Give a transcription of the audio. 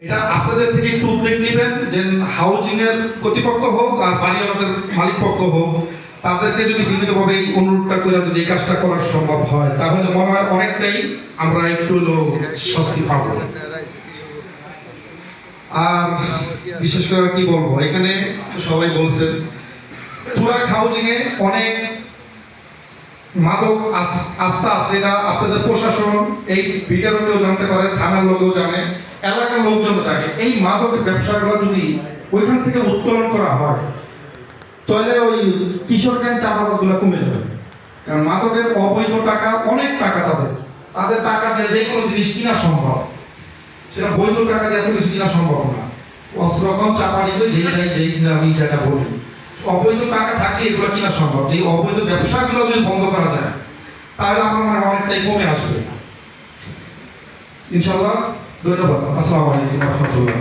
এটা আপনাদের থেকে একটু উদ্যোগ নেবেন যে হাউজিং এর কর্তৃপক্ষ হোক আর বাড়িওয়ালাদের মালিক পক্ষ হোক, তাদেরকে যদি বিনীতভাবে এই অনুরোধটা করে যদি এই কাজটা করা সম্ভব হয়, তাহলে মনে হয় অনেকটাই আমরা একটু স্বস্তি পাবো। আর বিশেষ করে কি বলবো, এখানে সবাই বলছেন তুরাগ হাউজিং এ অনেক মাদক আস্থা আছে, এটা আপনাদের প্রশাসন এই ভিডিওর কেউ জানতে পারে, থানার লোকেও জানে, এলাকার লোকজন জানে। এই মাদকের ব্যবসাগুলো যদি ওইখান থেকে উত্তোলন করা হয়, তাহলে ওই কিশোরগঞ্জ চাঁদাবাজগুলো কমে যাবে। কারণ মাদকের অবৈধ টাকা, অনেক টাকা তাদের টাকা দিয়ে যে কোনো জিনিস কিনা সম্ভব, সেটা বৈধ টাকা দিয়ে এত কিছু কিনা সম্ভব না। অস্ত্রকম চাপা নিবে যেই আমি যেটা বলি, অবৈধ টাকা থাকলে এগুলো কিনা সম্ভব। যে অবৈধ ব্যবসাগুলো যদি বন্ধ করা যায়, তাহলে আমার মনে হয় অনেকটাই কমে আসবে ইনশাআল্লাহ। ধন্যবাদ। আসসালামু আলাইকুম ওয়া রাহমাতুল্লাহ।